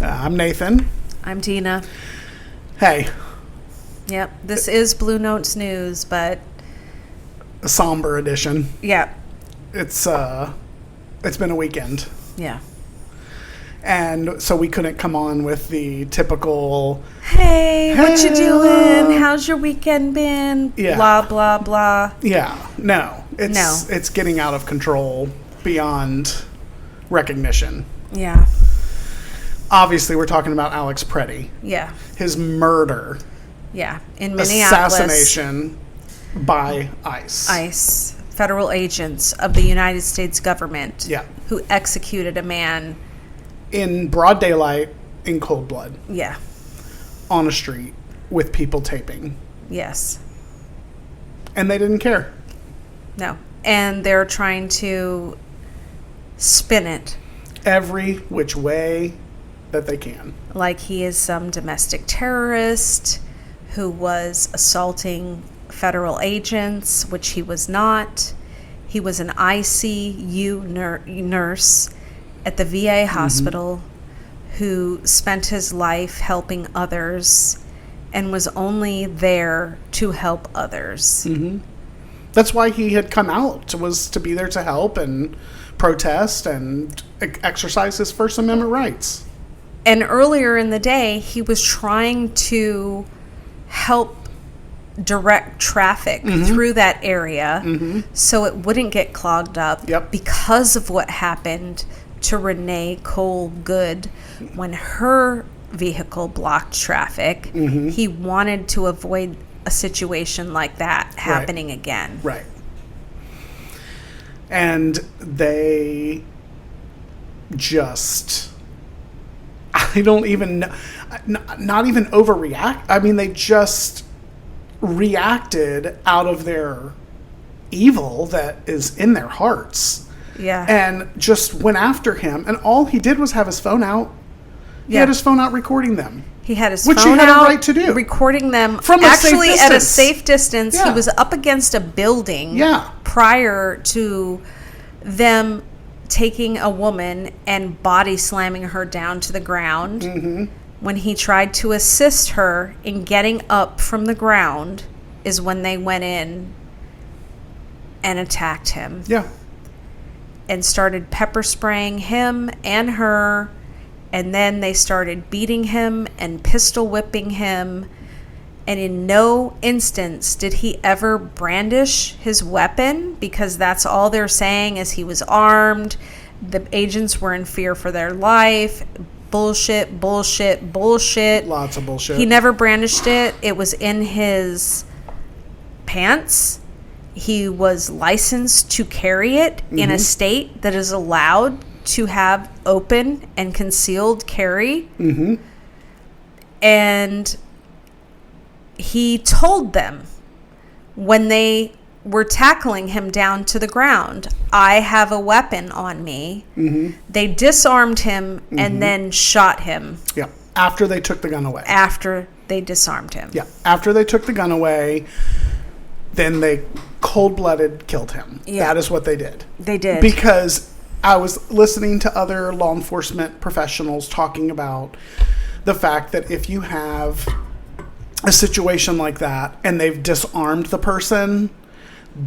I'm Nathan. I'm Dina. Hey. Yep, this is Blue Notes News, but... a somber edition. Yeah. It's been a weekend. Yeah. And so we couldn't come on with the typical... Hey, what you doing? How's your weekend been? Yeah. Blah, blah, blah. Yeah. No. It's getting out of control beyond recognition. Yeah. Obviously, we're talking about Alex Pretti. Yeah. His murder. Yeah. In Minneapolis. Assassination by ICE. ICE. Federal agents of the United States government. Yeah. Who executed a man. In broad daylight, in cold blood. Yeah. On a street with people taping. Yes. And they didn't care. No. And they're trying to spin it. Every which way that they can. Like he is some domestic terrorist who was assaulting federal agents, which he was not. He was an ICU nurse at the VA hospital who spent his life helping others and was only there to help others. Mm-hmm. That's why he had come out, was to be there to help and protest and exercise his First Amendment rights. And earlier in the day, he was trying to help direct traffic through that area so it wouldn't get clogged up because of what happened to Renee Cole Good when her vehicle blocked traffic. He wanted to avoid a situation like that happening again. Right. And they just... I don't even know. Not even overreact. I mean, they just reacted out of their evil that is in their hearts. Yeah. And just went after him. And all he did was have his phone out. He had his phone out recording them. He had his phone out. Which he had a right to do. Recording them from actually at a safe distance. Yeah. He was up against a building prior to them taking a woman and body slamming her down to the ground. When he tried to assist her in getting up from the ground is when they went in and attacked him. Yeah. And started pepper spraying him and her, and then they started beating him and pistol whipping him. And in no instance did he ever brandish his weapon, because that's all they're saying is he was armed. The agents were in fear for their life. Bullshit, bullshit, bullshit. Lots of bullshit. He never brandished it. It was in his pants. He was licensed to carry it in a state that is allowed to have open and concealed carry. And he told them when they were tackling him down to the ground, I have a weapon on me. They disarmed him and then shot him. Yeah. After they took the gun away. After they disarmed him. Yeah. After they took the gun away, then they cold-blooded killed him. Yeah. That is what they did. They did. Because I was listening to other law enforcement professionals talking about the fact that if you have a situation like that and they've disarmed the person,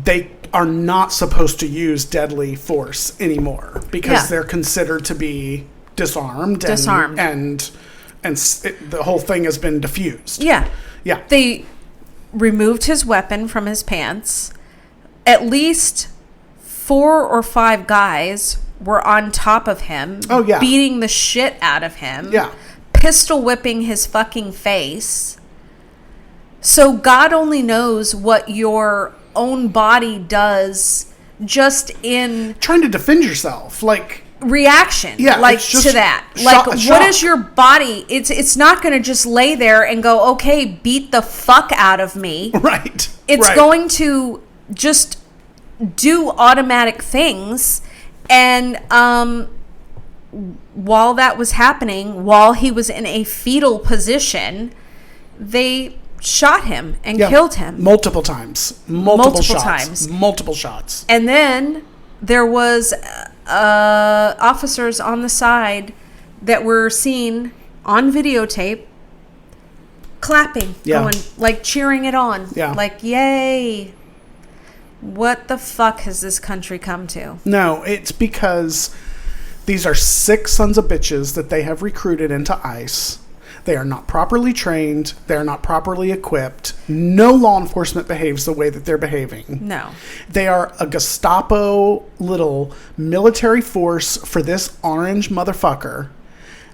they are not supposed to use deadly force anymore because they're considered to be disarmed. And the whole thing has been diffused. Yeah. Yeah. They removed his weapon from his pants. At least 4 or 5 guys were on top of him. Oh, yeah. Beating the shit out of him. Yeah. Pistol whipping his fucking face. So God only knows what your own body does just in... trying to defend yourself. Like... reaction, to that. What is your body? It's not going to just lay there and go, okay, beat the fuck out of me. Right. It's going to just do automatic things. And while that was happening, while he was in a fetal position, they shot him and killed him. Multiple times. Multiple shots. And then there was... officers on the side that were seen on videotape, clapping, going, like, cheering it on. Yeah. Like, yay. What the fuck has this country come to? No, it's because these are sick sons of bitches that they have recruited into ICE. They are not properly trained. They are not properly equipped. No law enforcement behaves the way that they're behaving. No. They are a Gestapo little military force for this orange motherfucker.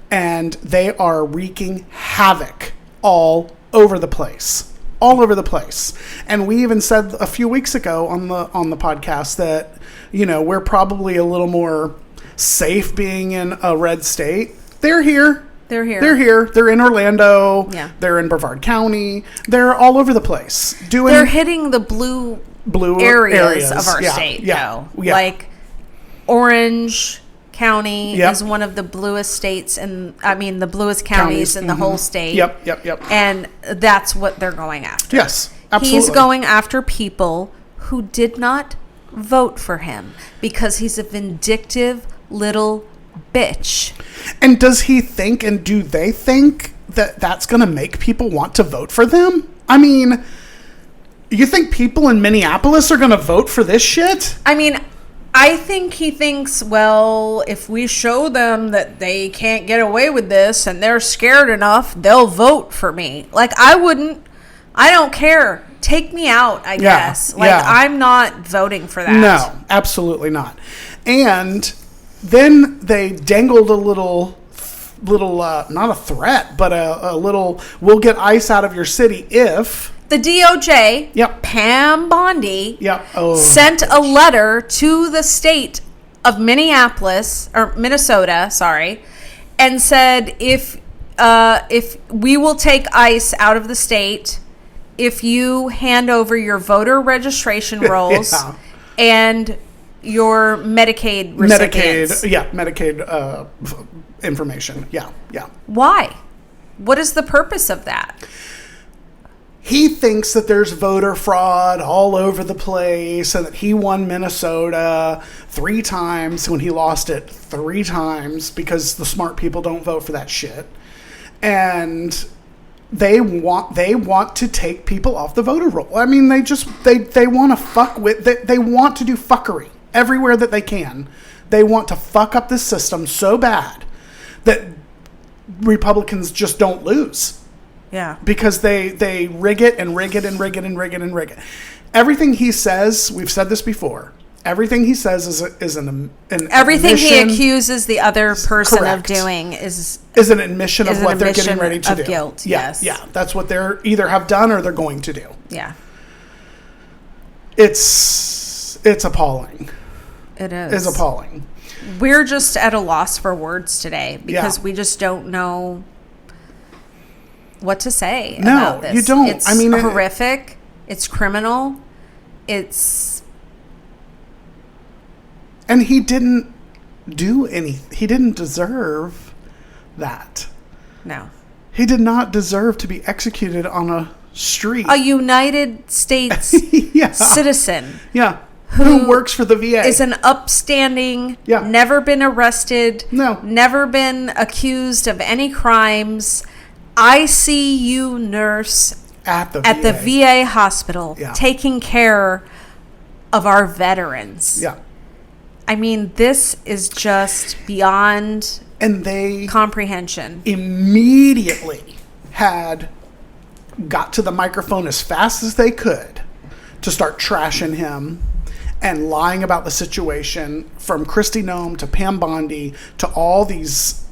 And they are wreaking havoc all over the place. All over the place. And we even said a few weeks ago on the podcast that, you know, we're probably a little more safe being in a red state. They're here. They're here. They're here. They're in Orlando. Yeah. They're in Brevard County. They're all over the place. They're hitting the blue areas of our state, though. Yeah. Like, Orange County is one of the bluest states, the bluest counties in the whole state. Yep. And that's what they're going after. Yes, absolutely. He's going after people who did not vote for him because he's a vindictive little bitch. And does he think, and do they think that that's going to make people want to vote for them? I mean, you think people in Minneapolis are going to vote for this shit? I mean, I think he thinks, well, if we show them that they can't get away with this and they're scared enough, they'll vote for me. Like, I don't care. Take me out, I guess. Like, I'm not voting for that. No, absolutely not. And then they dangled a little not a threat, but a little, we'll get ICE out of your city if the DOJ, Pam Bondi, sent a letter to the state of Minnesota, and said if we will take ICE out of the state if you hand over your voter registration rolls and your Medicaid recipients. Medicaid information. Yeah. Why? What is the purpose of that? He thinks that there's voter fraud all over the place and that he won Minnesota 3 times when he lost it 3 times because the smart people don't vote for that shit. And they want to take people off the voter roll. I mean, they want to fuck with, they want to do fuckery everywhere that they can. They want to fuck up this system so bad that Republicans just don't lose. Yeah. Because they rig it and rig it and rig it and rig it and rig it. Everything he says, we've said this before, everything he says is an everything admission, he accuses the other person of doing is an admission of what they're getting ready to do. Guilt, yes. Yeah. That's what they're either have done or they're going to do. Yeah. It's appalling. It is. It's appalling. We're just at a loss for words today because we just don't know what to say about this. You don't. It's horrific. It's criminal. And he didn't do anything. He didn't deserve that. No. He did not deserve to be executed on a street. A United States citizen. Yeah. Who works for the VA. Is an upstanding, never been arrested, never been accused of any crimes, ICU nurse at the VA hospital, taking care of our veterans. Yeah. I mean, this is just beyond comprehension. Immediately got to the microphone as fast as they could to start trashing him and lying about the situation, from Kristi Noem to Pam Bondi to all these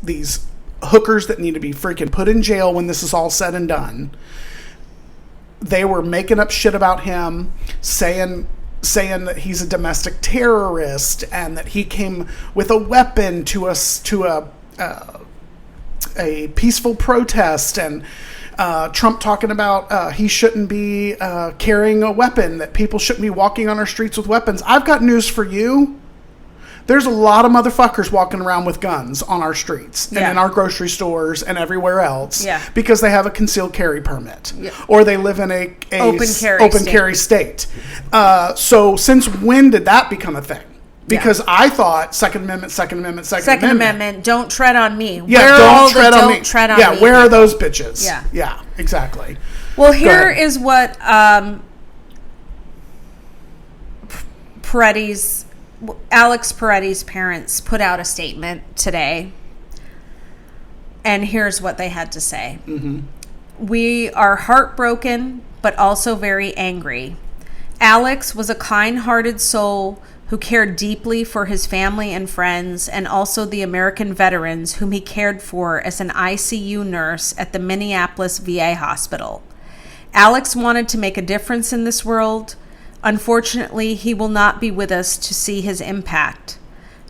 hookers that need to be freaking put in jail when this is all said and done. They were making up shit about him, saying that he's a domestic terrorist and that he came with a weapon to a peaceful protest, and Trump talking about he shouldn't be carrying a weapon, that people shouldn't be walking on our streets with weapons. I've got news for you. There's a lot of motherfuckers walking around with guns on our streets and in our grocery stores and everywhere else because they have a concealed carry permit or they live in a open carry state. So since when did that become a thing? Because I thought Second Amendment, Second Amendment, Second Amendment, don't tread on me. Yeah, don't tread on me. Yeah, where are those bitches? Yeah. Yeah, exactly. Well, here is what Alex Pretti's parents put out a statement today. And here's what they had to say. Mm-hmm. We are heartbroken, but also very angry. Alex was a kind-hearted soul who cared deeply for his family and friends, and also the American veterans whom he cared for as an ICU nurse at the Minneapolis VA hospital. Alex wanted to make a difference in this world. Unfortunately, he will not be with us to see his impact.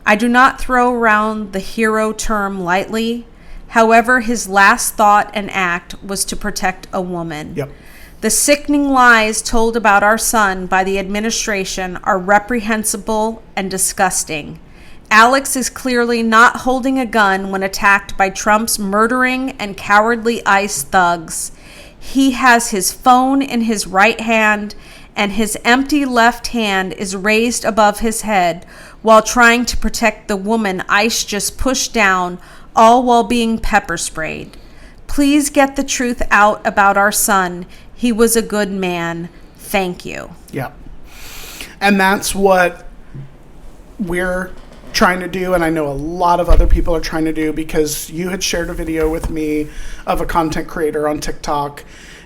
I do not throw around the hero term lightly. However, his last thought and act was to protect a woman. Yep. The sickening lies told about our son by the administration are reprehensible and disgusting. Alex is clearly not holding a gun when attacked by Trump's murdering and cowardly ICE thugs. He has his phone in his right hand, and his empty left hand is raised above his head while trying to protect the woman ICE just pushed down, all while being pepper sprayed. Please get the truth out about our son. He was a good man. Thank you. Yeah. And that's what we're trying to do, and I know a lot of other people are trying to do, because you had shared a video with me of a content creator on TikTok,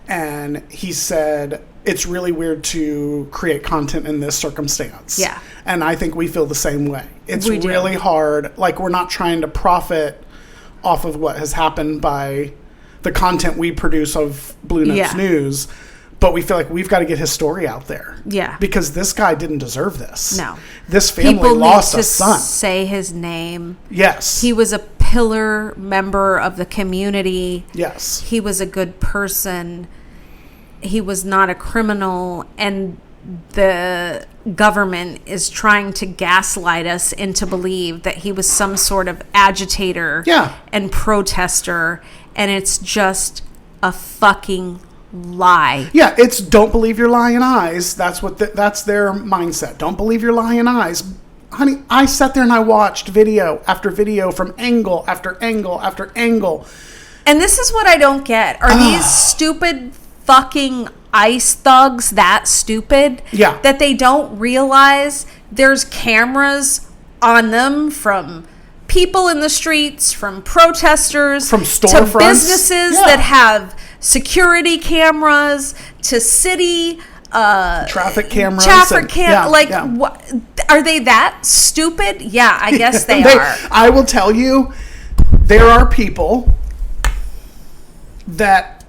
and he said it's really weird to create content in this circumstance. Yeah. And I think we feel the same way. It's We do. really hard. Like, we're not trying to profit off of what has happened by the content we produce of Blue Notes News, but we feel like we've got to get his story out there. Yeah. Because this guy didn't deserve this. No. This family People lost need a to son. say his name. Yes. He was a pillar member of the community. Yes. He was a good person. He was not a criminal, and the government is trying to gaslight us into believe that he was some sort of agitator and protester, and it's just a fucking lie. Yeah, it's don't believe your lying eyes. That's what that's their mindset. Don't believe your lying eyes. Honey, I sat there and I watched video after video from angle after angle after angle. And this is what I don't get. Are these stupid fucking ICE thugs that stupid? Yeah. That they don't realize there's cameras on them from people in the streets, from protesters, from storefronts, to businesses that have security cameras, to city traffic cameras. What are they that stupid? Yeah, I guess they are. I will tell you, there are people that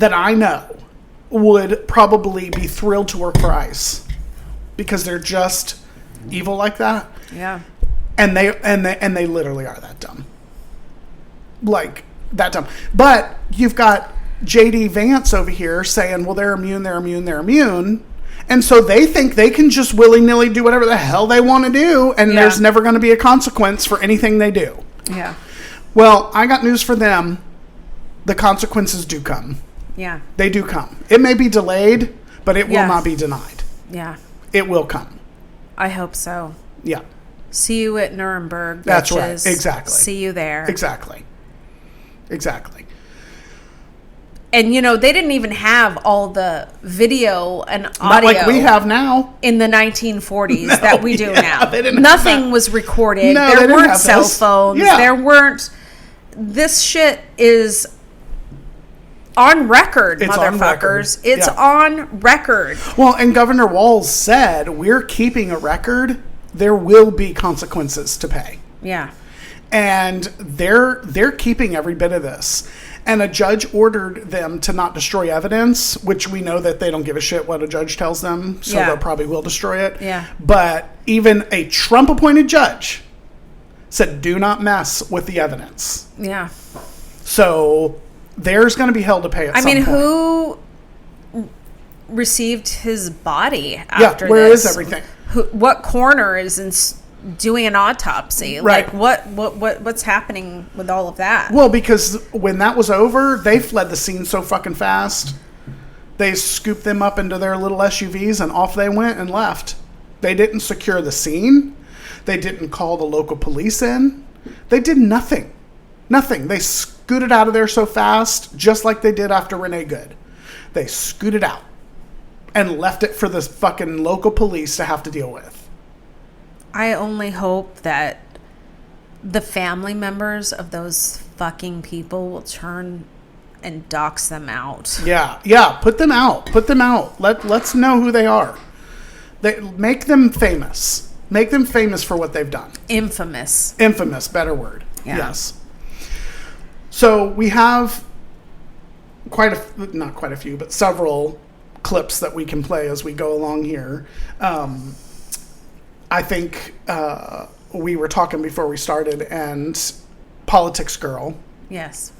I know would probably be thrilled to work for ICE because they're just evil like that. Yeah. And they literally are that dumb. Like, that dumb. But you've got JD Vance over here saying, well, they're immune. And so they think they can just willy-nilly do whatever the hell they want to do, and there's never going to be a consequence for anything they do. Yeah. Well, I got news for them. The consequences do come. Yeah. They do come. It may be delayed, but it will not be denied. Yeah. It will come. I hope so. Yeah. See you at Nuremberg. That's right. Exactly. See you there. Exactly. And, they didn't even have all the video and audio. Not like we have now. In the 1940s that we do now. Nothing was recorded. No, there weren't cell phones. Yeah. There weren't. This shit is on record, it's motherfuckers. On record. It's on record. Well, and Governor Walz said, we're keeping a record. There will be consequences to pay. Yeah. And they're keeping every bit of this. And a judge ordered them to not destroy evidence, which we know that they don't give a shit what a judge tells them, so they probably will destroy it. Yeah. But even a Trump-appointed judge said, do not mess with the evidence. Yeah. So there's going to be hell to pay at some point. Who received his body after where this? is everything? What coroner is doing an autopsy? Right. Like what's happening with all of that? Well, because when that was over, they fled the scene so fucking fast. They scooped them up into their little SUVs and off they went and left. They didn't secure the scene. They didn't call the local police in. They did nothing. Nothing. They scooted out of there so fast, just like they did after Renee Good. They scooted out and left it for the fucking local police to have to deal with. I only hope that the family members of those fucking people will turn and dox them out. Yeah. Put them out. Let's know who they are. Make them famous. Make them famous for what they've done. Infamous. Better word. Yeah. Yes. So we have not quite a few, but several clips that we can play as we go along here. I think we were talking before we started, and Politics Girl. Yes.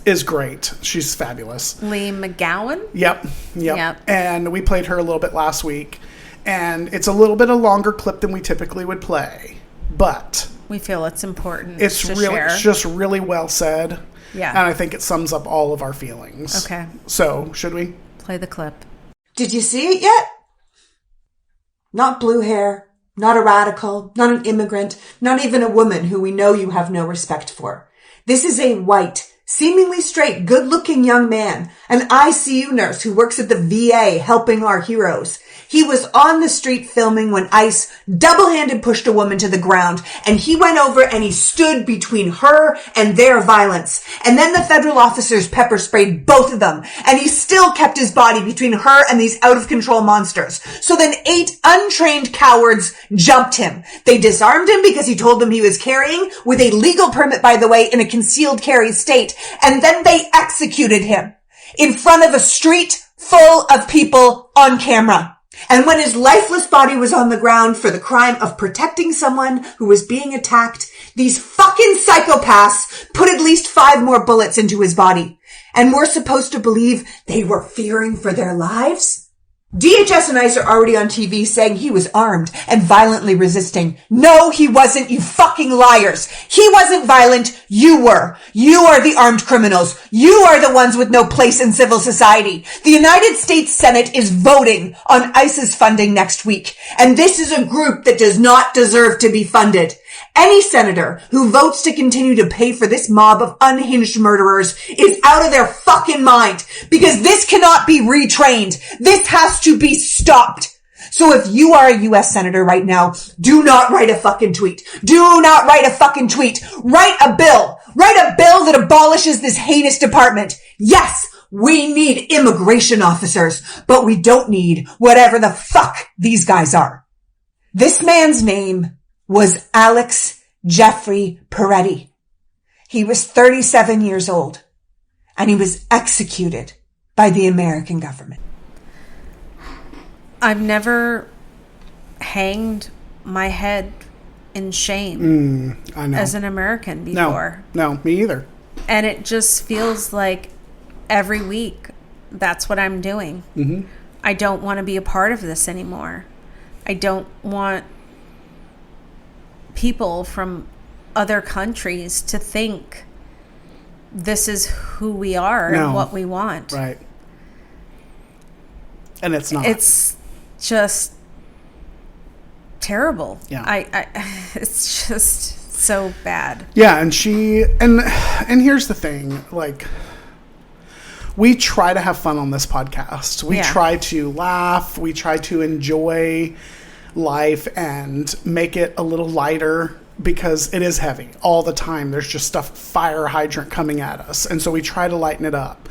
Is great. She's fabulous. Lee McGowan? Yep. And we played her a little bit last week. And it's a little bit a longer clip than we typically would play. But we feel it's important it's to really share. It's just really well said. Yeah. And I think it sums up all of our feelings. Okay. So, should we? Play the clip. Did you see it yet? Not blue hair, not a radical, not an immigrant, not even a woman who we know you have no respect for. This is a white, seemingly straight, good-looking young man, an ICU nurse who works at the VA helping our heroes. He was on the street filming when ICE double-handed pushed a woman to the ground, and he went over and he stood between her and their violence. And then the federal officers pepper sprayed both of them, and he still kept his body between her and these out-of-control monsters. So then 8 untrained cowards jumped him. They disarmed him because he told them he was carrying, with a legal permit, by the way, in a concealed carry state, and then they executed him in front of a street full of people on camera. And when his lifeless body was on the ground for the crime of protecting someone who was being attacked, these fucking psychopaths put at least 5 more bullets into his body. And we're supposed to believe they were fearing for their lives? DHS and ICE are already on TV saying he was armed and violently resisting. No, he wasn't, you fucking liars. He wasn't violent. You were. You are the armed criminals. You are the ones with no place in civil society. The United States Senate is voting on ICE's funding next week. And this is a group that does not deserve to be funded. Any senator who votes to continue to pay for this mob of unhinged murderers is out of their fucking mind, because this cannot be retrained. This has to be stopped. So if you are a U.S. senator right now, do not write a fucking tweet. Do not write a fucking tweet. Write a bill. Write a bill that abolishes this heinous department. Yes, we need immigration officers, but we don't need whatever the fuck these guys are. This man's name was Alex Jeffrey Pretti. He was 37 years old, and he was executed by the American government. I've never hanged my head in shame I know. as an American before. No, me either. And it just feels like every week that's what I'm doing. Mm-hmm. I don't want to be a part of this anymore. I don't want people from other countries to think this is who we are and what we want. Right. And it's not. It's just terrible. Yeah. It's just so bad. Yeah, and here's the thing, like, we try to have fun on this podcast. We try to laugh, we try to enjoy life and make it a little lighter, because it is heavy all the time. There's just stuff, fire hydrant coming at us, and so we try to lighten it up.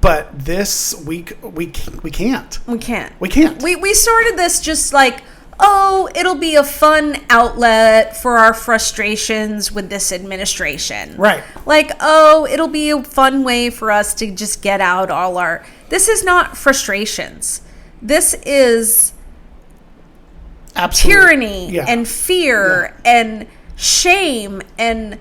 But this week we can't. We started this just like, oh, it'll be a fun outlet for our frustrations with this administration. Right. Like, oh, it'll be a fun way for us to just get out all our... This is not frustrations. This is tyranny and fear and shame, and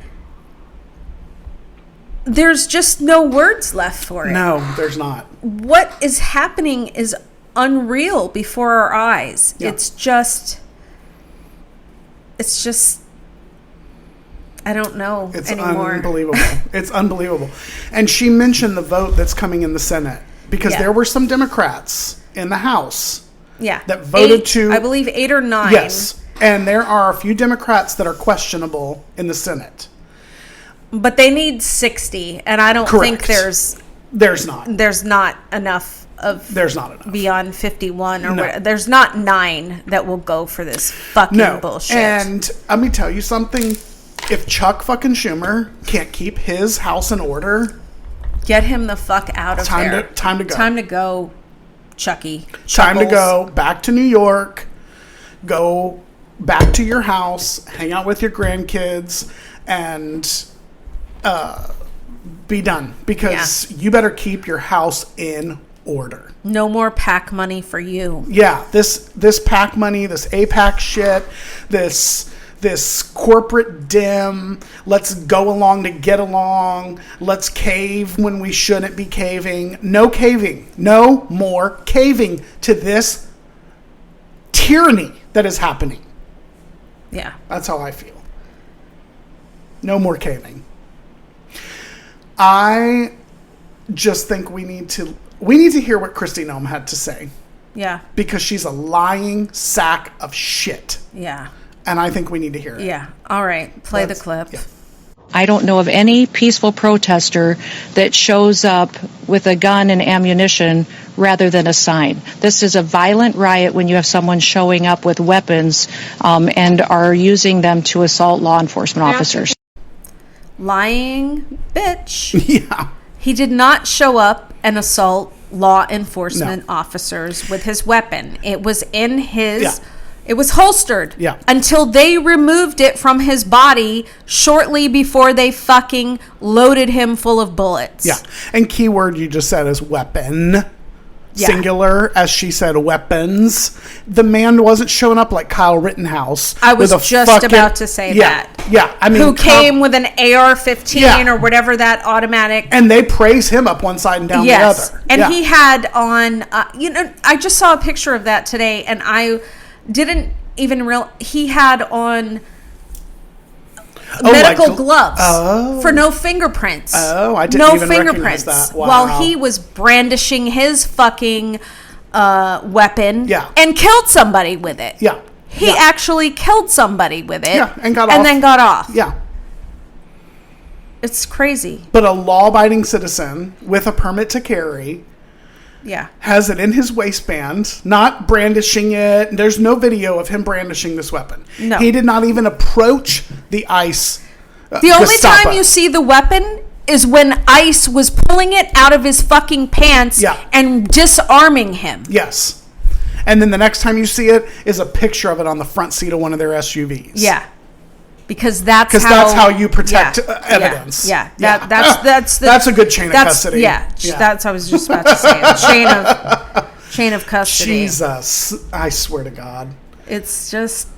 there's just no words left for it. No, there's not. What is happening is unreal before our eyes. Yeah. It's just I don't know anymore. Unbelievable. It's unbelievable. And she mentioned the vote that's coming in the Senate, because there were some Democrats in the House Yeah. That voted to... I believe 8 or 9. Yes. And there are a few Democrats that are questionable in the Senate. But they need 60. And I don't Correct. think there's not enough of... There's not enough. Beyond 51 or whatever. There's not 9 that will go for this fucking bullshit. And let me tell you something. If Chuck fucking Schumer can't keep his house in order... Get him the fuck out of there. Time to go. Time to go, Chucky. Time to go back to New York. Go back to your house. Hang out with your grandkids. And be done. Because you better keep your house in order. No more PAC money for you. Yeah. This PAC money, this APAC shit, this corporate dim, let's go along to get along, let's cave when we shouldn't be caving. No caving. No more caving to this tyranny that is happening. Yeah. That's how I feel. No more caving. I just think we need to hear what Kristi Noem had to say. Yeah. Because she's a lying sack of shit. Yeah. And I think we need to hear it. Yeah. All right. Play the clip. Yeah. I don't know of any peaceful protester that shows up with a gun and ammunition rather than a sign. This is a violent riot when you have someone showing up with weapons and are using them to assault law enforcement officers. Lying bitch. Yeah. He did not show up and assault law enforcement officers with his weapon. It was in his... Yeah. It was holstered until they removed it from his body shortly before they fucking loaded him full of bullets. Yeah. And keyword you just said is weapon. Yeah. Singular, as she said, weapons. The man wasn't showing up like Kyle Rittenhouse. I was just about to say that. Yeah. I mean, who came with an AR-15 or whatever that automatic. And they praise him up one side and down the other. And he had on, I just saw a picture of that today and I didn't even he had on medical gloves for no fingerprints. I didn't even recognize that. Wow. While he was brandishing his fucking weapon and killed somebody with it. Yeah. He actually killed somebody with it. Yeah, and then got off. Yeah. It's crazy. But a law-abiding citizen with a permit to carry has it in his waistband, not brandishing it. There's no video of him brandishing this weapon. No. He did not even approach the ICE. The only time you see the weapon is when ICE was pulling it out of his fucking pants and disarming him. Yes. And then the next time you see it is a picture of it on the front seat of one of their SUVs. Yeah. Because that's how you protect evidence. Yeah. That's a good chain of custody. That's what I was just about to say. Chain of custody. Jesus, I swear to God, it's just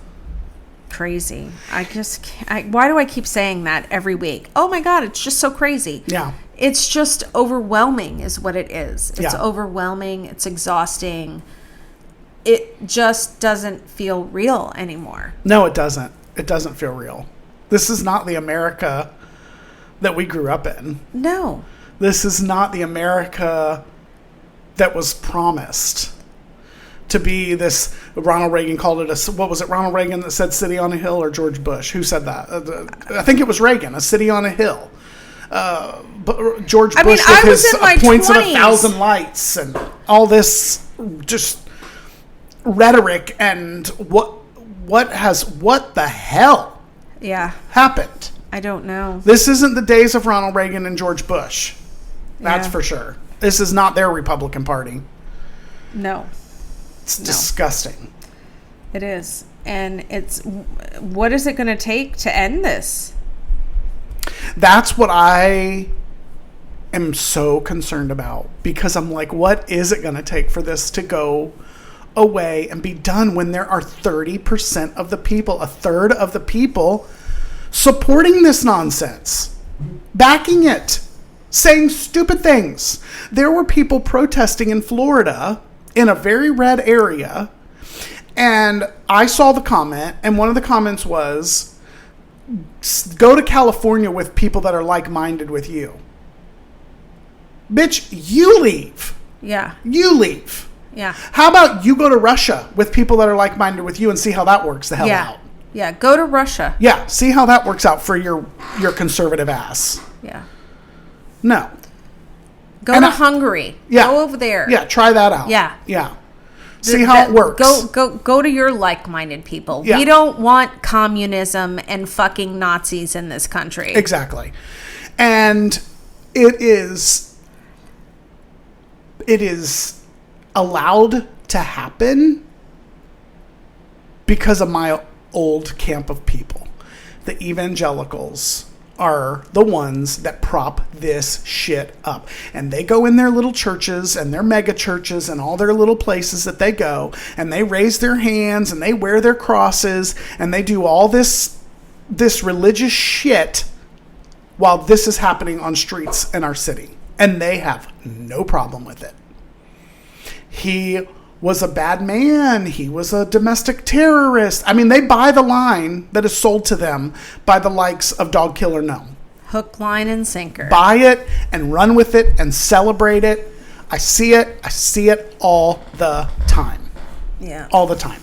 crazy. I just can't. Why do I keep saying that every week? Oh my God, it's just so crazy. Yeah, it's just overwhelming, is what it is. It's overwhelming. It's exhausting. It just doesn't feel real anymore. No, it doesn't. It doesn't feel real. This is not the America that we grew up in. No. This is not the America that was promised to be this. Ronald Reagan called it what was it, Ronald Reagan that said city on a hill, or George Bush? Who said that? I think it was Reagan, a city on a hill. But George Bush with his points of 1,000 lights and all this just rhetoric and what the hell happened? I don't know. This isn't the days of Ronald Reagan and George Bush. That's for sure. This is not their Republican Party. No. It's disgusting. It is. And what is it going to take to end this? That's what I am so concerned about, because I'm like, what is it going to take for this to go away and be done when there are 30% of the people, a third of the people supporting this nonsense, backing it, saying stupid things. There were people protesting in Florida in a very red area, and I saw the comment, and one of the comments was, go to California with people that are like-minded with you. Bitch, you leave. Yeah. You leave. Yeah. How about you go to Russia with people that are like-minded with you and see how that works the hell out? Yeah, go to Russia. Yeah, see how that works out for your conservative ass. Yeah. No. Go to Hungary. Yeah. Go over there. Yeah, try that out. Yeah. Yeah. See how it works. Go to your like-minded people. Yeah. We don't want communism and fucking Nazis in this country. Exactly. And it is allowed to happen because of my old camp of people. The evangelicals are the ones that prop this shit up. And they go in their little churches and their mega churches and all their little places that they go, and they raise their hands and they wear their crosses and they do all this religious shit while this is happening on streets in our city. And they have no problem with it. He was a bad man. He was a domestic terrorist. I mean, they buy the line that is sold to them by the likes of Dog Killer Gnome. Hook, line, and sinker. Buy it and run with it and celebrate it. I see it. I see it all the time. Yeah. All the time.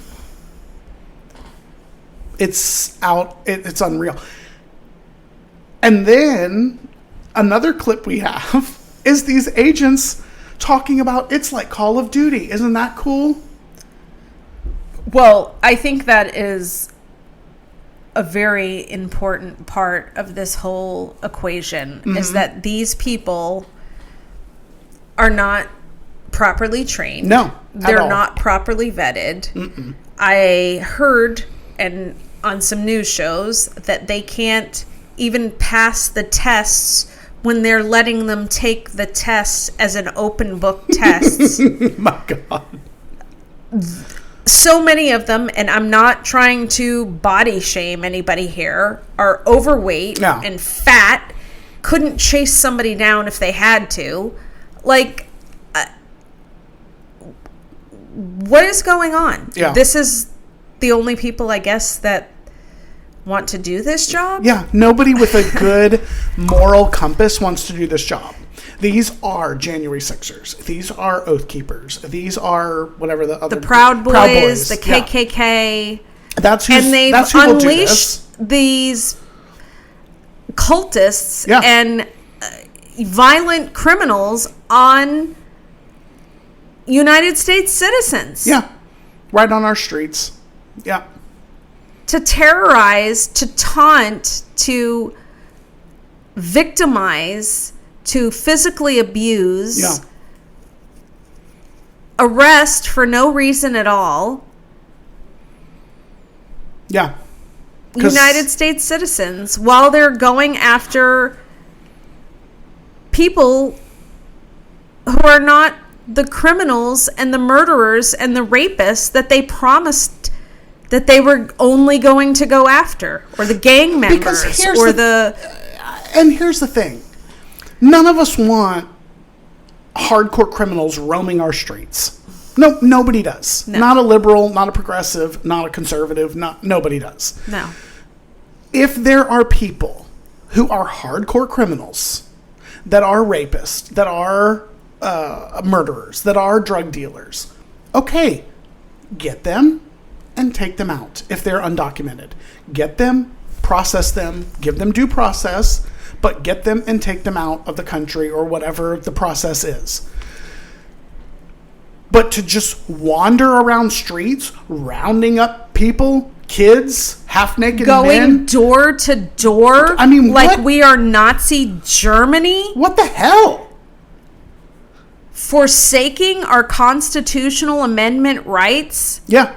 It's out. It's unreal. And then another clip we have is these agents talking about it's like Call of Duty. Isn't that cool? Well, I think that is a very important part of this whole equation, is that these people are not properly trained. No, they're not properly vetted. I heard on some news shows that they can't even pass the tests when they're letting them take the tests as an open book test. My God. So many of them, and I'm not trying to body shame anybody here, are overweight and fat, couldn't chase somebody down if they had to. Like, what is going on? Yeah. This is the only people, I guess, that want to do this job? Yeah, nobody with a good moral compass wants to do this job. These are January 6ers. These are Oath Keepers. These are whatever the other... The Proud Boys, the KKK. Yeah. That's and they've unleashed these cultists and violent criminals on United States citizens. Yeah, right on our streets. Yeah. To terrorize, to taunt, to victimize, to physically abuse, arrest for no reason at all. Yeah. United States citizens, while they're going after people who are not the criminals and the murderers and the rapists that they promised that they were only going to go after, or the gang members, or And here's the thing. None of us want hardcore criminals roaming our streets. No, nobody does. No. Not a liberal, not a progressive, not a conservative, nobody does. No. If there are people who are hardcore criminals, that are rapists, that are murderers, that are drug dealers, okay, get them and take them out if they're undocumented. Get them, process them, give them due process, but get them and take them out of the country or whatever the process is. But to just wander around streets, rounding up people, kids, half-naked men. Going door to door? I mean, like we are Nazi Germany? What the hell? Forsaking our constitutional amendment rights? Yeah.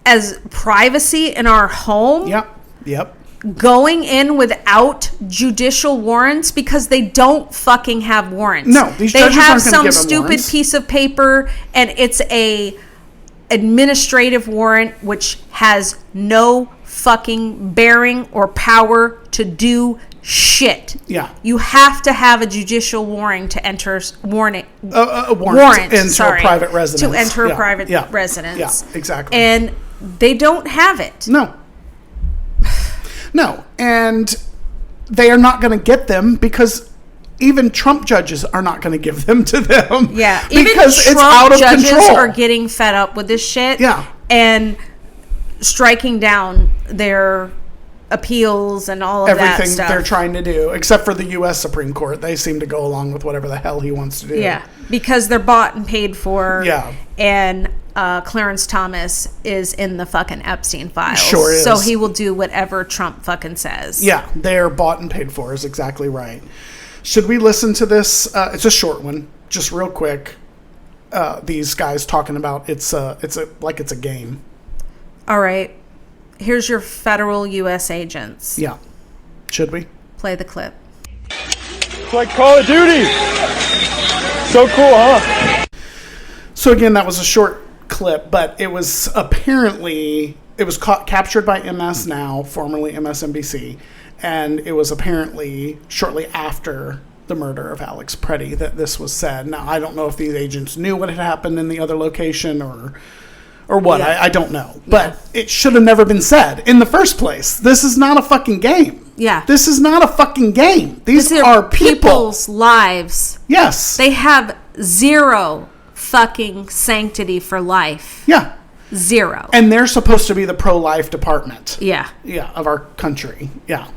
As privacy in our home? Yep. Going in without judicial warrants because they don't fucking have warrants. No, these judges they have aren't some give them stupid warrants. Piece of paper, and it's a administrative warrant which has no fucking bearing or power to do shit. Yeah. You have to have a judicial warrant to enter warrant a private residence. To enter a private residence. Yeah, exactly. And they don't have it. No, and they are not going to get them because even Trump judges are not going to give them to them. Yeah. Because even it's out of judges control. Are getting fed up with this shit. Yeah. And striking down their appeals and all of that everything stuff. they're trying to do, except for the U.S. Supreme Court. They seem to go along with whatever the hell he wants to do. Yeah, because they're bought and paid for. Yeah. And Clarence Thomas is in the fucking Epstein files. Sure is. So he will do whatever Trump fucking says. Yeah, they're bought and paid for is exactly right. Should we listen to this? It's a short one, just real quick. These guys talking about it's a game. All right. Here's your federal U.S. agents. Yeah. Should we? Play the clip. It's like Call of Duty. So cool, huh? So again, that was a short clip, but it was apparently, captured by MS Now, formerly MSNBC, and it was apparently shortly after the murder of Alex Pretti that this was said. Now, I don't know if these agents knew what had happened in the other location or what. Yeah. I don't know. But it should have never been said in the first place. This is not a fucking game. Yeah. This is not a fucking game. These are people's lives. Yes. They have zero fucking sanctity for life. Yeah. Zero. And they're supposed to be the pro-life department. Yeah. Yeah, of our country. Yeah.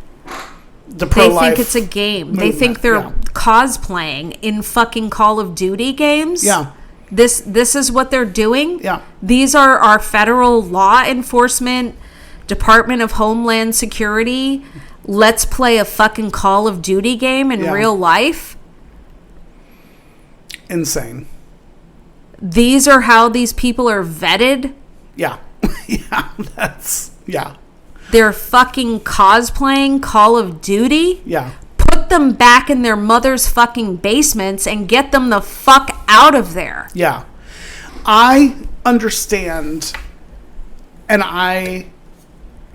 The They pro-life think it's a game. movement. They think they're Yeah. cosplaying in fucking Call of Duty games. Yeah. This is what they're doing. Yeah. These are our federal law enforcement, Department of Homeland Security. Let's play a fucking Call of Duty game in real life. Insane. These are how these people are vetted. Yeah. Yeah. They're fucking cosplaying Call of Duty. Yeah. Put them back in their mother's fucking basements and get them the fuck out of there. Yeah. I understand, and I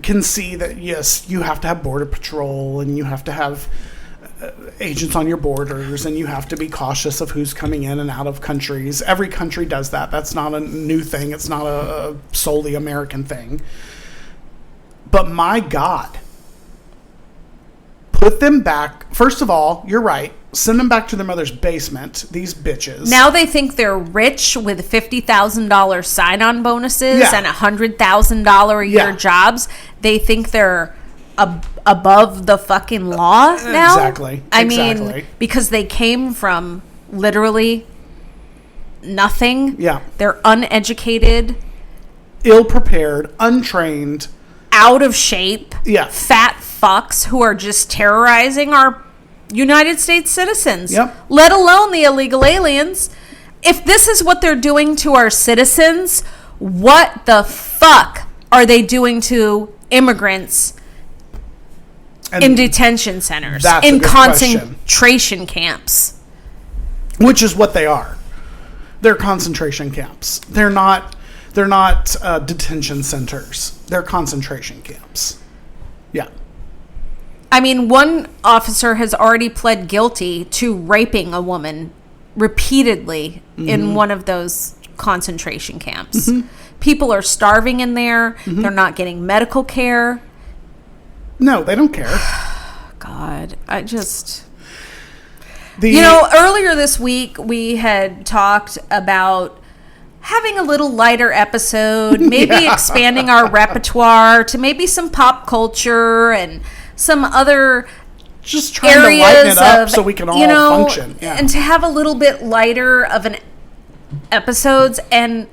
can see that, yes, you have to have border patrol and you have to have agents on your borders and you have to be cautious of who's coming in and out of countries. Every country does that. That's not a new thing. It's not a solely American thing. But my God, put them back. First of all, you're right. Send them back to their mother's basement, these bitches. Now they think they're rich with $50,000 sign-on bonuses and $100,000 a year jobs. They think they're above the fucking law now. Exactly. I mean, because they came from literally nothing. Yeah. They're uneducated, ill-prepared, untrained, out of shape, fat fucks who are just terrorizing our United States citizens, let alone the illegal aliens. If this is what they're doing to our citizens, what the fuck are they doing to immigrants in detention centers, in concentration camps? Which is what they are. They're concentration camps. They're not detention centers. They're concentration camps. Yeah. I mean, one officer has already pled guilty to raping a woman repeatedly in one of those concentration camps. People are starving in there. They're not getting medical care. No, they don't care. God, I just... earlier this week we had talked about having a little lighter episode, maybe expanding our repertoire to maybe some pop culture and some other just trying to lighten it up so we can all function. Yeah. And to have a little bit lighter of an episodes, and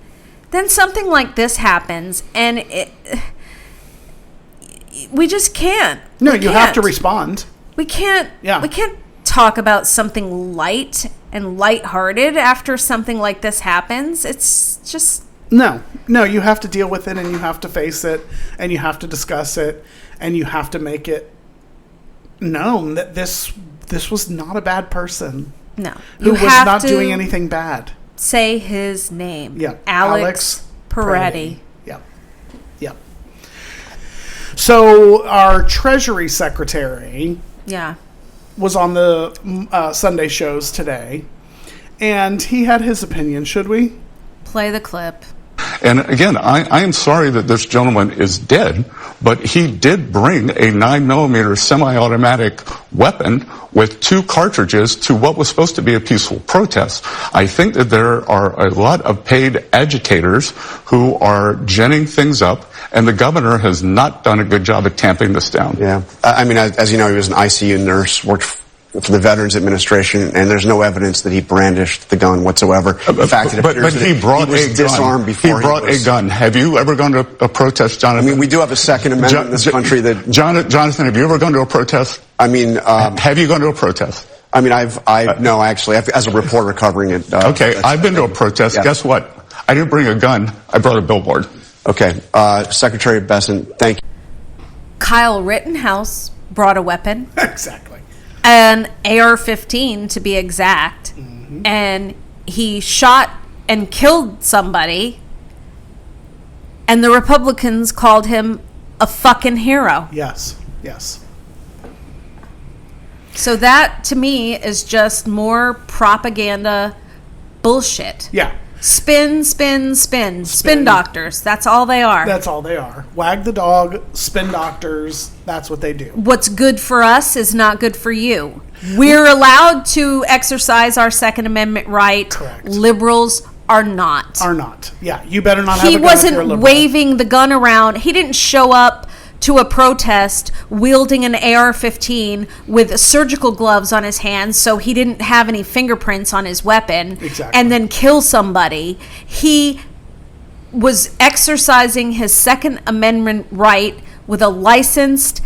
then something like this happens and we just can't. No, you have to respond. We can't. Yeah. We can't talk about something light and lighthearted after something like this happens. It's just no. You have to deal with it, and you have to face it, and you have to discuss it, and you have to make it known that this was not a bad person. No, who was not doing anything bad. Say his name. Yeah, Alex Pretti. Yeah. So our Treasury Secretary, was on the Sunday shows today, and he had his opinion. Should we play the clip? And again, I am sorry that this gentleman is dead, but he did bring a 9mm semi-automatic weapon with 2 cartridges to what was supposed to be a peaceful protest. I think that there are a lot of paid agitators who are ginning things up, and the governor has not done a good job at tamping this down. Yeah. I mean, as you know, he was an ICU nurse, worked for the Veterans Administration, and there's no evidence that he brandished the gun whatsoever. In fact, it appears but he brought was a disarmed gun. before he brought a gun. Have you ever gone to a protest, Jonathan? I mean, we do have a Second Amendment in this country that... Jonathan, have you ever gone to a protest? I mean... have you gone to a protest? I mean, no, actually, as a reporter covering it. Okay, I've been to a protest. Yeah. Guess what? I didn't bring a gun. I brought a billboard. Okay. Secretary Bessent, thank you. Kyle Rittenhouse brought a weapon. Exactly. An AR-15 to be exact. Mm-hmm. And he shot and killed somebody. And the Republicans called him a fucking hero. Yes. Yes. So that, to me, is just more propaganda bullshit. Yeah. Spin, spin, spin. Spin doctors. That's all they are. That's all they are. Wag the dog, spin doctors. That's what they do. What's good for us is not good for you. We're allowed to exercise our Second Amendment right. Correct. Liberals are not. Are not. Yeah. You better not have a gun. He wasn't waving the gun around. He didn't show up to a protest wielding an AR-15 with surgical gloves on his hands, so he didn't have any fingerprints on his weapon. Exactly. And then kill somebody. He was exercising his Second Amendment right with a licensed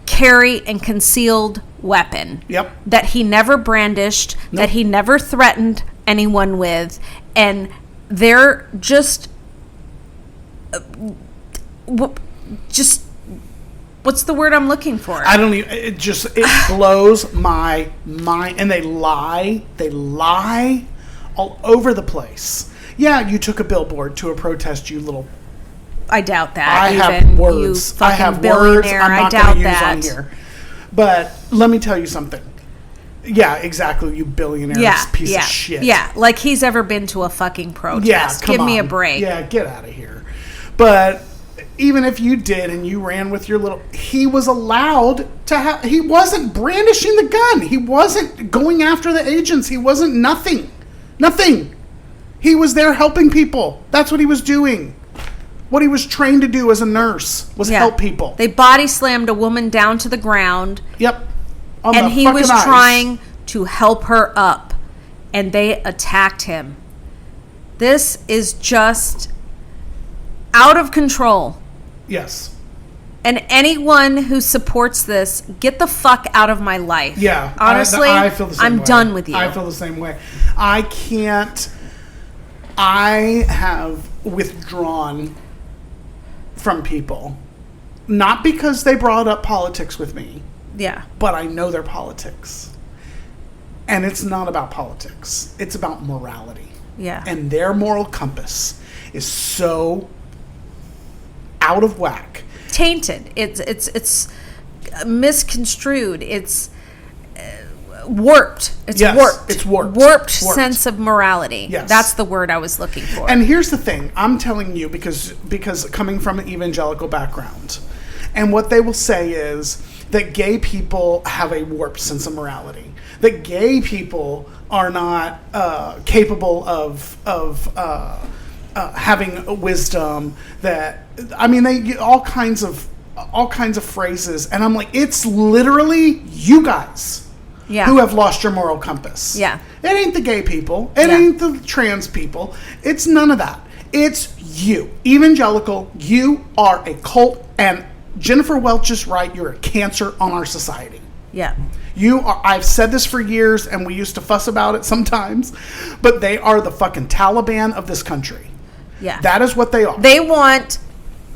carry and concealed weapon. Yep. That he never brandished, Nope. that he never threatened anyone with, and they're just what's the word I'm looking for? I don't even, it blows my mind. And they lie all over the place. Yeah, you took a billboard to a protest, you little... I doubt that. I even have words. You fucking I have billionaire. words I'm not I doubt going to use that. on here. But let me tell you something. Yeah, exactly, you billionaire piece of shit. Yeah, like he's ever been to a fucking protest. Yeah, Give me a break. Yeah, get out of here. But... even if you did and you ran with your little... he was allowed to have... he wasn't brandishing the gun. He wasn't going after the agents. He wasn't nothing. Nothing. He was there helping people. That's what he was doing. What he was trained to do as a nurse was help people. They body slammed a woman down to the ground. Yep. And he was trying to help her up. And they attacked him. This is just out of control. Yes. And anyone who supports this, get the fuck out of my life. Yeah. Honestly, I feel the same way. I'm done with you. I feel the same way. I have withdrawn from people. Not because they brought up politics with me. Yeah. But I know their politics. And it's not about politics. It's about morality. Yeah. And their moral compass is so out of whack, tainted. It's misconstrued. It's warped. It's warped. It's warped. Warped sense of morality. Yes. That's the word I was looking for. And here's the thing. I'm telling you because coming from an evangelical background, and what they will say is that gay people have a warped sense of morality. That gay people are not capable of having wisdom. That they all kinds of phrases, and I'm like, it's literally you guys who have lost your moral compass. Yeah, it ain't the gay people, it ain't the trans people, it's none of that. It's you, evangelical. You are a cult, and Jennifer Welch is right. You're a cancer on our society. Yeah. You are. I've said this for years, and we used to fuss about it sometimes, but they are the fucking Taliban of this country. Yeah. That is what they are. They want...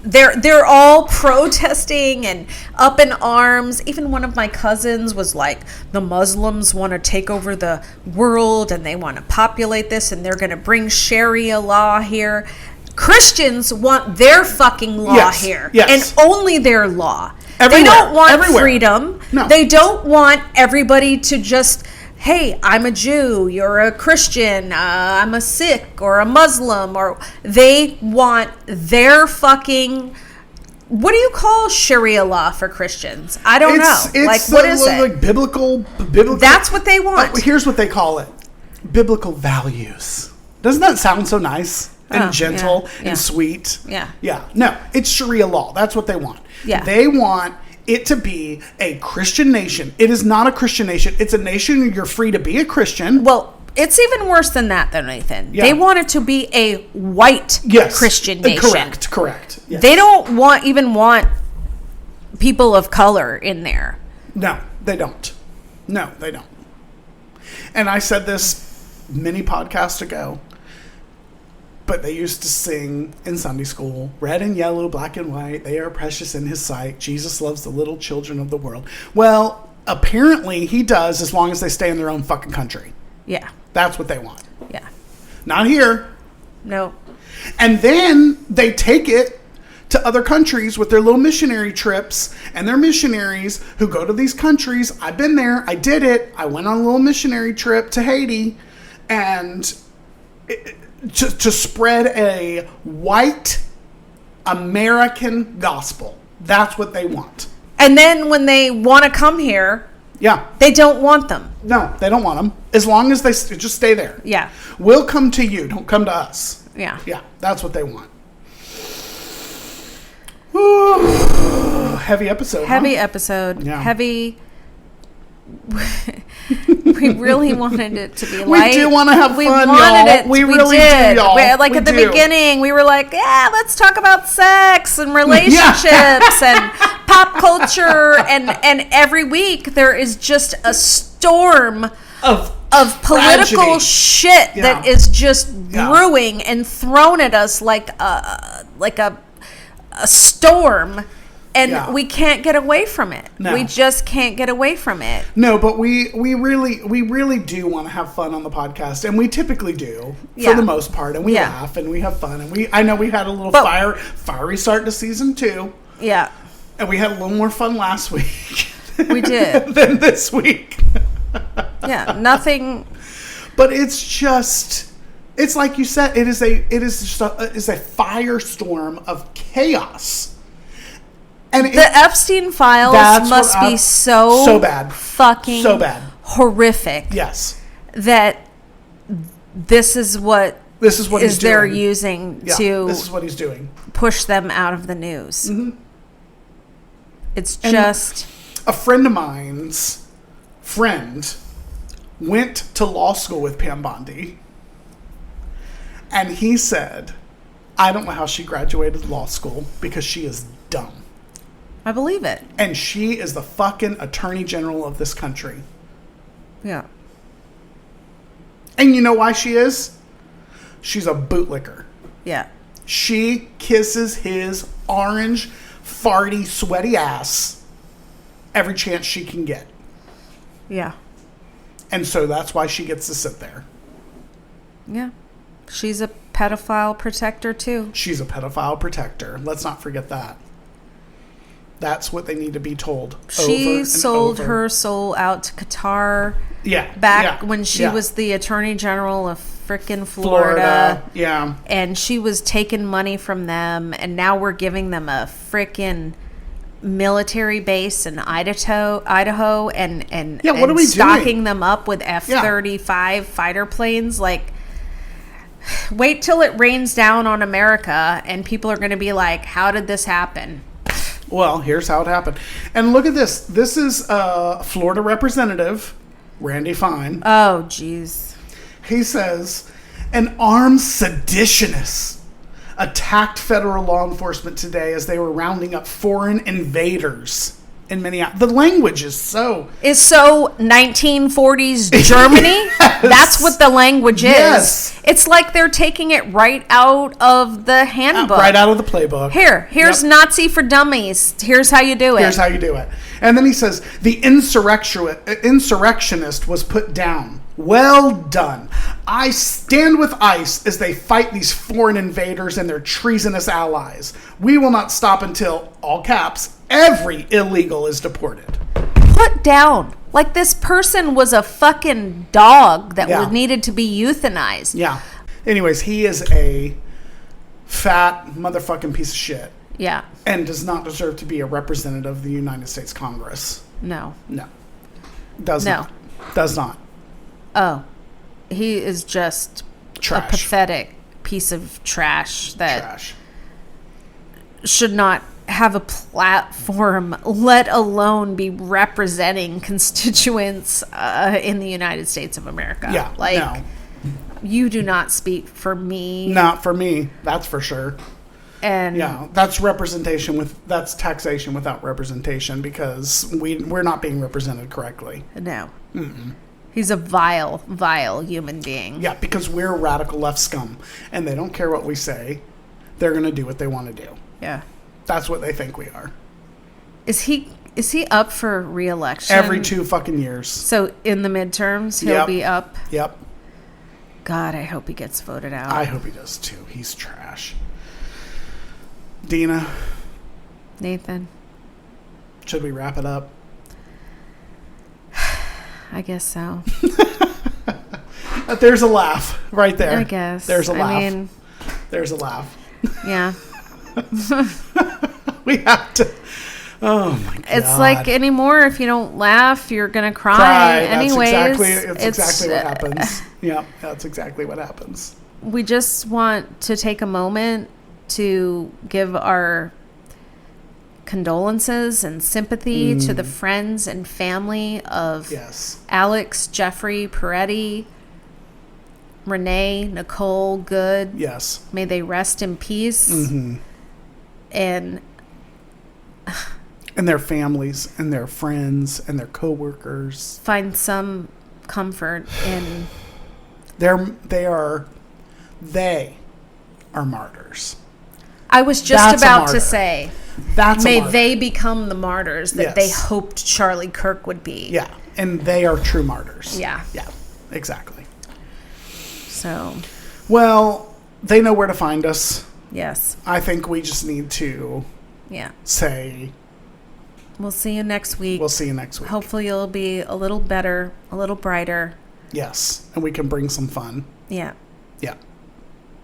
They're all protesting and up in arms. Even one of my cousins was like, the Muslims want to take over the world and they want to populate this and they're going to bring Sharia law here. Christians want their fucking law here. Yes. And only their law. Everywhere. They don't want Everywhere. freedom. No. They don't want everybody to just hey, I'm a Jew, you're a Christian, I'm a Sikh or a Muslim, or they want their fucking, what do you call Sharia law for Christians? I don't know. Like, what is it? Like biblical. That's what they want. Here's what they call it. Biblical values. Doesn't that sound so nice and gentle and sweet? Yeah. Yeah. No, it's Sharia law. That's what they want. Yeah. They want it to be a Christian nation. It is not a Christian nation. It's a nation you're free to be a Christian. Well, it's even worse than that, though, Nathan. Yeah. They want it to be a white Christian nation. Correct. Yes. They don't want people of color in there. No, they don't. No, they don't. And I said this many podcasts ago, but they used to sing in Sunday school, red and yellow, black and white, they are precious in his sight. Jesus loves the little children of the world. Well, apparently he does, as long as they stay in their own fucking country. Yeah. That's what they want. Yeah. Not here. No. And then they take it to other countries with their little missionary trips, and their missionaries who go to these countries. I've been there. I did it. I went on a little missionary trip to Haiti, and to spread a white American gospel. That's what they want. And then when they want to come here, they don't want them. No, they don't want them. As long as they just stay there. Yeah. We'll come to you. Don't come to us. Yeah. Yeah, that's what they want. Ooh, heavy episode. Heavy episode. Yeah. Heavy. We really wanted it to be light. We do want to have fun, y'all. We really did. do, y'all. At the beginning, we were like, yeah, let's talk about sex and relationships and pop culture. And every week there is just a storm of political shit that is just brewing and thrown at us like a storm. And we can't get away from it. No. We just can't get away from it. No, but we really do want to have fun on the podcast, and we typically do for the most part. And we laugh and we have fun, and I know we had a little fiery start to season 2. Yeah, and we had a little more fun last week. We did than this week. Yeah, nothing. But it's like you said. It is a firestorm of chaos. And the Epstein files must be so bad, fucking so bad, horrific. Yes, that this is what they're using to. This is what he's doing. Push them out of the news. Mm-hmm. It's just a friend of mine's friend went to law school with Pam Bondi, and he said, "I don't know how she graduated law school because she is dumb." I believe it. And she is the fucking attorney general of this country. Yeah. And you know why she is? She's a bootlicker. Yeah. She kisses his orange, farty, sweaty ass every chance she can get. Yeah. And so that's why she gets to sit there. Yeah. She's a pedophile protector, too. She's a pedophile protector. Let's not forget that. That's what they need to be told. She sold her soul out to Qatar. Yeah. Back when she was the attorney general of frickin' Florida. Yeah. And she was taking money from them. And now we're giving them a frickin' military base in Idaho and what are we stocking doing? them up with F-35 fighter planes. Like, wait till it rains down on America and people are going to be like, how did this happen? Well, here's how it happened. And look at this. This is Florida Representative Randy Fine. Oh, jeez. He says, an armed seditionist attacked federal law enforcement today as they were rounding up foreign invaders in Minneapolis. The language is so 1940s Germany. Yes. That's what the language is. Yes. It's like they're taking it right out of the handbook. Right out of the playbook. Here's Nazi for dummies. Here's how you do it. Here's how you do it. And then he says, the insurrectionist was put down. Well done. I stand with ICE as they fight these foreign invaders and their treasonous allies. We will not stop until, all caps, every illegal is deported. put down. Like, this person was a fucking dog that needed to be euthanized. Yeah. Anyways, he is a fat motherfucking piece of shit. Yeah. And does not deserve to be a representative of the United States Congress. No. Does not. Oh. He is just trash. A pathetic piece of trash that should not have a platform, let alone be representing constituents in the United States of America. Yeah. Like, you do not speak for me. Not for me. That's for sure. And that's that's taxation without representation, because we're not being represented correctly. No. Mm-mm. He's a vile, vile human being. Yeah, because we're radical left scum, and they don't care what we say. They're going to do what they want to do. Yeah. That's what they think we are. Is he up for re-election? Every 2 fucking years. So in the midterms, he'll be up? Yep. God, I hope he gets voted out. I hope he does too. He's trash. Dina. Nathan. Should we wrap it up? I guess so. There's a laugh right there. I guess. There's a laugh. I mean, there's a laugh. Yeah. We have to. Oh my God. It's like anymore, if you don't laugh, you're going to cry. Anyways. That's exactly what happens. Yeah, that's exactly what happens. We just want to take a moment to give our condolences and sympathy to the friends and family of Alex, Jeffrey, Pretti, Renee, Nicole, Good. Yes. May they rest in peace. Mm-hmm. And their families and their friends and their coworkers find some comfort in. They are martyrs. I was just about to say, may they they become the martyrs that they hoped Charlie Kirk would be. Yeah, and they are true martyrs. Yeah. Yeah, exactly. So. Well, they know where to find us. Yes. I think we just need to say. We'll see you next week. Hopefully you'll be a little better, a little brighter. Yes, and we can bring some fun. Yeah. Yeah.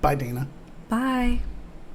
Bye, Dina. Bye.